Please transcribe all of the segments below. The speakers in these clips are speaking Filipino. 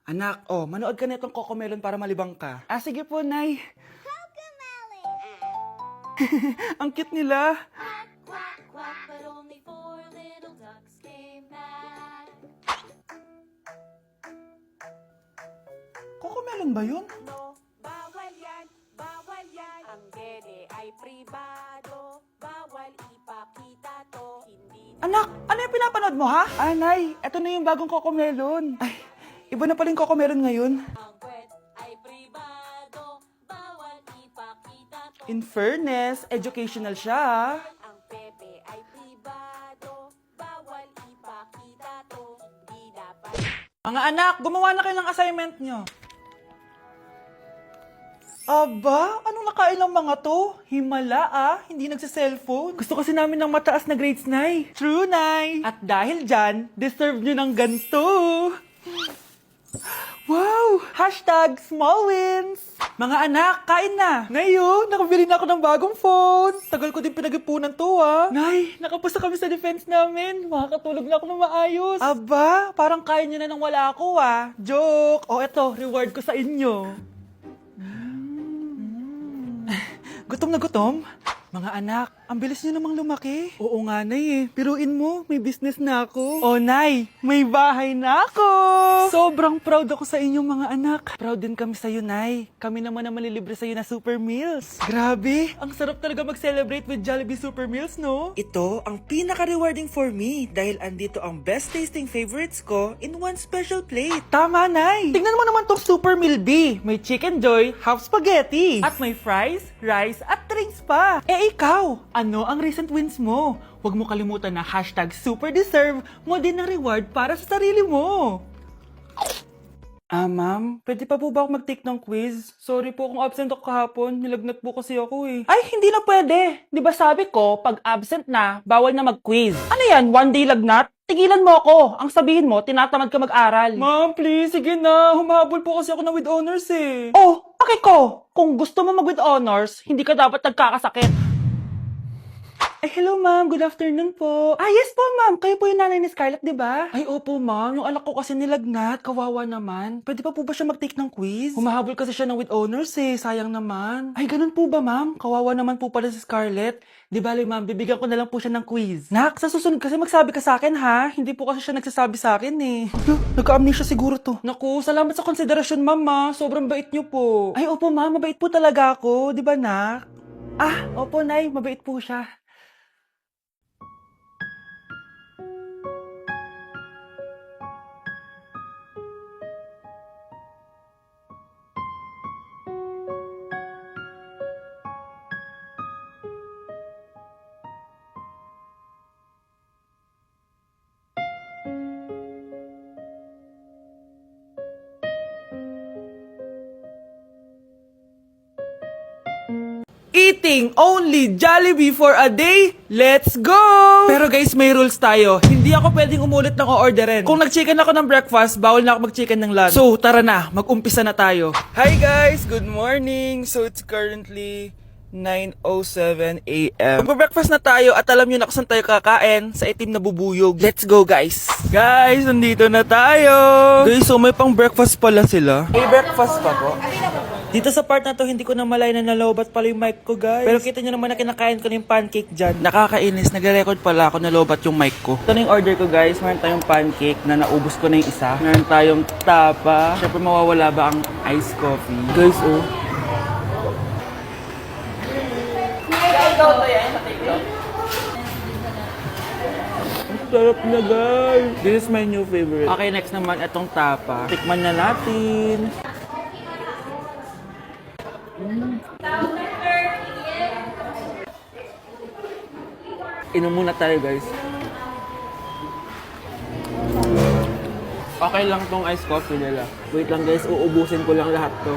Anak, manood ka nitong Cocomelon para malibang ka. Ah, sige po, Nay. Ang cute nila. Quack, quack, quack, but only four little ducks came back. Cocomelon ba yun? No, bawal yan, bawal yan. Ang dede ay pribado, bawal ipakita to. Hindi Anak, ano yung pinapanood mo, ha? Ah, Nay, eto na yung bagong Cocomelon. Ay, iba na pala yung Cocomelon ngayon. ang kwet ay pribado, bawal ipakita to. In fairness, educational siya, ha? Ang pepe ay pribado, bawal ipakita to. Hindi dapat. Mga anak, gumawa na kayo ng assignment nyo. Aba, anong nakain ng mga to? Himala hindi nagsa-cellphone. Gusto kasi namin ng mataas na grades, Nay. True, Nay. At dahil dyan, deserve nyo ng ganito. Wow! Hashtag small wins! Mga anak, kain na! Ngayon, nakabili na ako ng bagong phone. Tagal ko din pinag-ipunan to, Nay, nakapasa kami sa defense namin. Makakatulog na ako ng maayos. Aba, parang kaya nyo na nang wala ako, Joke! Eto, reward ko sa inyo. Gutom na gutom? Mga anak, ang bilis nyo namang lumaki. Oo nga, Nay Piruin mo, may business na ako. Nay, may bahay na ako! Sobrang proud ako sa inyo mga anak. Proud din kami sa'yo, Nay. Kami naman na malilibre sa'yo na Super Meals. Grabe, ang sarap talaga mag-celebrate with Jollibee Super Meals, no? Ito ang pinaka-rewarding for me dahil andito ang best tasting favorites ko in one special plate. Tama, Nay! Tingnan mo naman tong Super Meal B. May Chicken Joy, half spaghetti. At may fries, rice, at drinks pa. Ikaw, ano ang recent wins mo? Huwag mo kalimutan na hashtag super deserve mo din ng reward para sa sarili mo. Ma'am, pwede pa po ba ako mag-take ng quiz? Sorry po kung absent ako kahapon. Nilagnat po kasi ako Ay, hindi na pwede. Di ba sabi ko, pag absent na, bawal na mag-quiz. Ano yan, one day lagnat? Tigilan mo ako. Ang sabihin mo, tinatamad ka mag-aral. Ma'am, please, sige na. Humahabol po kasi ako na with honors Okay ko. Kung gusto mo mag with honors, hindi ka dapat nagkakasakit. Hello ma'am, good afternoon po. Yes po ma'am, kayo po yung nanay ni Scarlett, di ba? Ay opo ma'am, yung anak ko kasi nilagnat, kawawa naman. Pwede pa po ba siya mag-take ng quiz? Humahabol kasi siya ng with honors sayang naman. Ay ganun po ba ma'am? Kawawa naman po pala si Scarlett. Di bali ma'am, bibigyan ko na lang po siya ng quiz. Nak, sa susunod kasi magsabi ka sa akin ha? Hindi po kasi siya nagsasabi sa akin Nagka-amnesia siguro to. Naku, salamat sa konsiderasyon ma'am sobrang bait niyo po. Ay opo ma'am, mabait po talaga ako, di ba nak? Opo nay, mabait po siya. Eating only Jollibee for a day? Let's go! Pero guys, may rules tayo. Hindi ako pwedeng umulit ng o-orderin. Kung nag-chicken ako ng breakfast, bawal na ako mag-chicken ng lunch. So, tara na. Mag-umpisa na tayo. Hi guys! Good morning! So, it's currently 9:07 a.m. Magpa-breakfast na tayo at alam nyo na kung saan tayo kakain sa itim na bubuyog. Let's go guys! Guys, nandito na tayo! Guys, so may pang breakfast pala sila. May breakfast pa po? Dito sa part na to, hindi ko na malay na nalobat pala yung mic ko, guys. Pero kita nyo naman na kinakain ko na yung pancake dyan. Nakakainis, nagre-record pala ako nalobat yung mic ko. Ito na yung order ko, guys. Meron tayong pancake na naubos ko na yung isa. Meron tayong tapa. Siyempre mawawala ba ang iced coffee? Guys, Ang sarap na, guys. This is my new favorite. Okay, next naman, itong tapa. Tikman na natin. Inom muna tayo guys. Okay lang tong iced coffee nila. Wait lang guys, uubusin ko lang lahat to.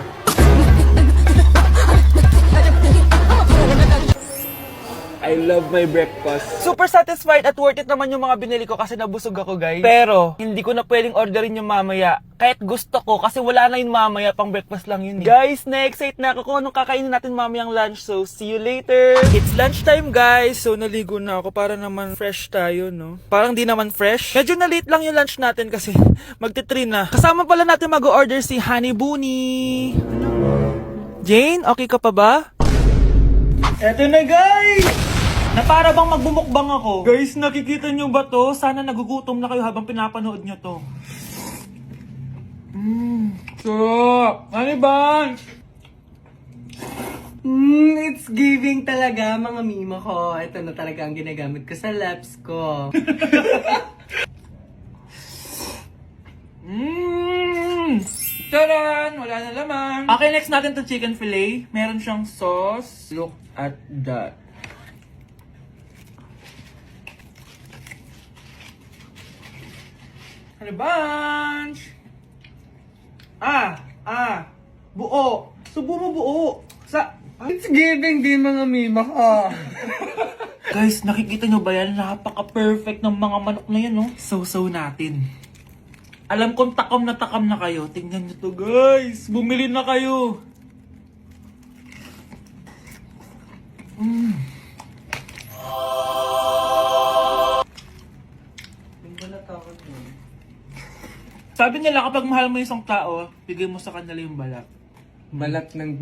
I love my breakfast. Super satisfied at worth it naman yung mga binili ko kasi nabusog ako, guys. Pero, hindi ko na pwedeng orderin yung mamaya. Kahit gusto ko kasi wala na yun mamaya, pang breakfast lang yun. Guys, na-excite na ako kung anong kakainin natin mamayang lunch. So, see you later. It's lunchtime, guys. So, naligo na ako para naman fresh tayo, no? Parang di naman fresh. Medyo na late lang yung lunch natin kasi magti-3 na. Kasama pala natin mag-order si Honey Bunny. Jane, okay ka pa ba? Eto na, guys! Na para bang magbumukbang ako. Guys, nakikita nyo ba to? Sana nagugutom na kayo habang pinapanood nyo to. Sarap! Honey Bunch! It's giving talaga, mga mima ko. Ito na talaga ang ginagamit ko sa laps ko. Taran! Wala na laman. Okay, next natin to chicken fillet. Meron siyang sauce. Look at that. Honey Bunch! Buo. Subo mo buo. It's giving din, mga mima ko. Guys, nakikita nyo ba yan? Napaka-perfect ng mga manok na yan, no? So natin. Alam kong takam na kayo. Tingnan nyo to, guys. Bumili na kayo. Sabi nila kapag mahal mo isang tao, bigay mo sa kanila yung balat. Balat ng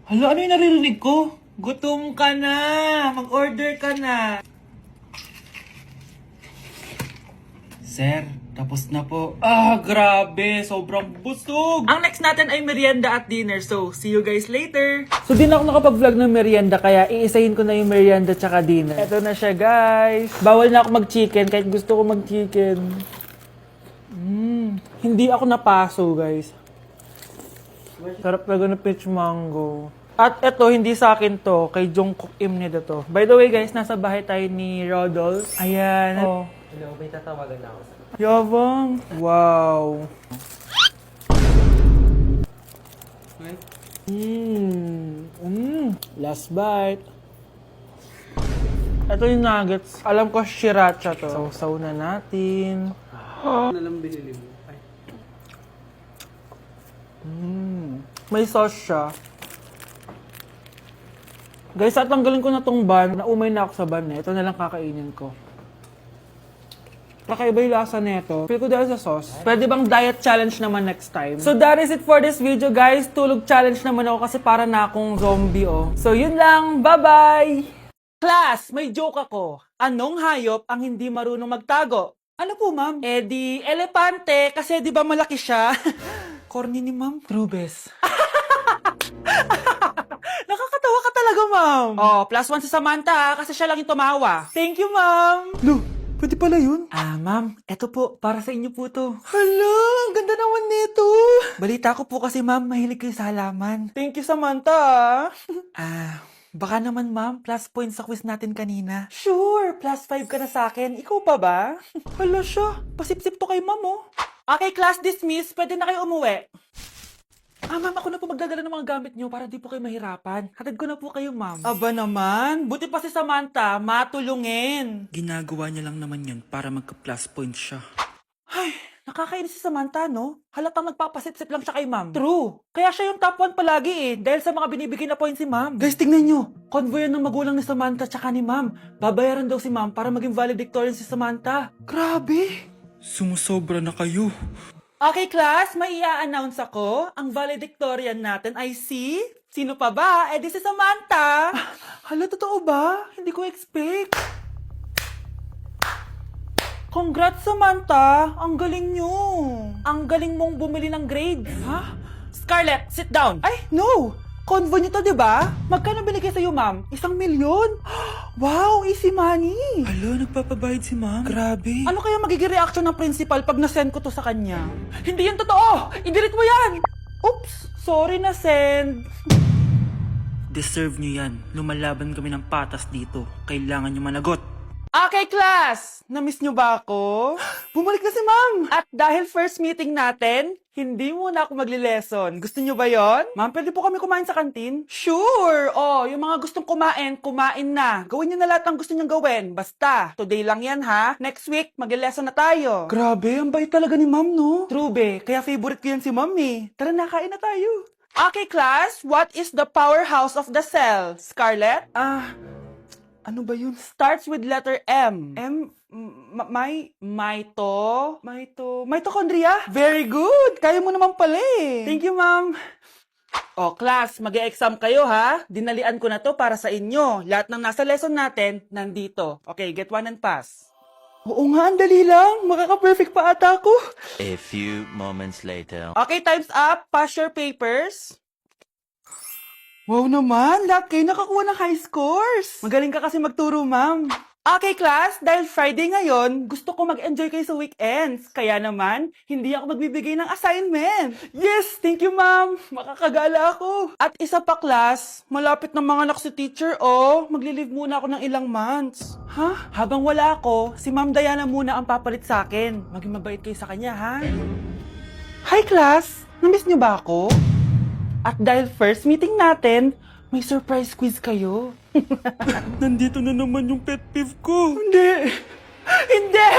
Hala, ano yung naririnig ko? Gutom ka na! Mag-order ka na! Sir, tapos na po. Grabe! Sobrang busog! Ang next natin ay merienda at dinner. So, see you guys later! So, di na ako nakapag-vlog ng merienda, kaya iisahin ko na yung merienda tsaka dinner. Eto na siya, guys! Bawal na ako mag-chicken kahit gusto ko mag-chicken. Hindi ako napaso, guys. Sarap talaga ng peach mango. At eto, hindi sa akin to. Kay Jungkook Imnida to. By the way, guys, nasa bahay tayo ni Rodolph. Ayan. Oh. Hello, may tatawagan na ako. Yabang. Wow. Last bite. Ito yung nuggets. Alam ko, sriracha to. Sausaw na natin. Ano lang binili mo? Ay. May sauce siya. Guys, tatanggalin ko na tong ban. Naumay na ako sa ban eh. Ito na lang kakainin ko. Kakaiba yung lasa nito. Feel ko dahil sa sauce. Pwede bang diet challenge naman next time? So that is it for this video, guys. Tulog challenge naman ako kasi para na akong zombie, oh. So yun lang. Bye-bye! Class, may joke ako. Anong hayop ang hindi marunong magtago? Ano po, ma'am? Eh di, elepante, kasi di ba malaki siya? Corny ni ma'am. Rubes. Nakakatawa ka talaga, ma'am. Oh, +1 si Samantha, kasi siya lang yung tumawa. Thank you, ma'am. Lo, pwede pala yun? Ma'am, eto po, para sa inyo po to. Hala, ang ganda naman nito. Balita ko po kasi, ma'am, mahilig kayo sa halaman. Thank you, Samantha. Baka naman, ma'am, plus points sa quiz natin kanina. Sure, +5 ka na sa akin. Ikaw pa ba? Hala siya, pasip-sip to kay ma'am, oh. Okay, class dismiss. Pwede na kayo umuwi. Ma'am, ako na po magdadala ng mga gamit nyo para di po kayo mahirapan. Hatid ko na po kayo, ma'am. Aba naman, buti pa si Samantha, matulungin. Ginagawa niya lang naman yun para magka-plus points siya. Ay, nakakainis si Samantha, no? Halatang nagpapasip-sip lang siya kay ma'am. True. Kaya siya yung top 1 palagi eh, dahil sa mga binibigay na points si ma'am. Guys, tingnan nyo. Convoy yan ng magulang ni Samantha tsaka ni ma'am. Babayaran daw si ma'am para maging valedictorian si Samantha. Grabe. Sumusobra na kayo. Okay, class, may i-announce ako. Ang valedictorian natin ay si... Sino pa ba? Eh di si Samantha. Hala, totoo ba? Hindi ko expect. Congrats, Samantha! Ang galing nyo! Ang galing mong bumili ng grades! Ha? Scarlett, sit down! Ay, no! Convo nyo to, diba? Magkano binigay sa'yo, ma'am? 1 milyon? Wow, easy money! Alo, nagpapabayad si ma'am? Grabe! Ano kaya magiging reaction ng principal pag nasend ko to sa kanya? Hindi yan totoo! I-delete mo yan! Oops! Sorry na send! Deserve nyo yan. Lumalaban kami ng patas dito. Kailangan nyo managot. Okay, class! Namiss nyo ba ako? Bumalik na si ma'am! At dahil first meeting natin, hindi muna ako magli-lesson. Gusto nyo ba yon? Ma'am, pwede po kami kumain sa kantin? Sure! Oh, yung mga gustong kumain, kumain na. Gawin nyo na lahat ng gusto nyo gawin. Basta, today lang yan ha. Next week, magli-lesson na tayo. Grabe, ang bait talaga ni ma'am, no? True, be. Kaya favorite ko yan si ma'am eh. Tara na, kain na tayo. Okay, class. What is the powerhouse of the cell? Scarlett? Ano ba yun? Starts with letter M. Mitochondria? Very good! Kaya mo naman pala eh. Thank you, ma'am. O, class, mag-e-exam kayo ha. Dinalian ko na to para sa inyo. Lahat ng nasa lesson natin, nandito. Okay, get one and pass. Oo nga, ang dali lang. Makaka-perfect pa ata ako. A few moments later. Okay, time's up. Pass your papers. Wow naman, lahat kayo nakakuha ng high scores. Magaling ka kasi magturo, ma'am. Okay, class, dahil Friday ngayon, gusto ko mag-enjoy kayo sa weekends. Kaya naman, hindi ako magbibigay ng assignment. Yes, thank you, ma'am. Makakagala ako. At isa pa, class, malapit na mga anak si teacher, oh. Magli-leave muna ako ng ilang months. Ha? Habang wala ako, si Ma'am Diana muna ang papalit sa akin. Maging mabait kayo sa kanya, ha? Hi, class. Namiss niyo ba ako? At dahil first meeting natin, may surprise quiz kayo. Nandito na naman yung pet peeve ko. Hindi! Hindi!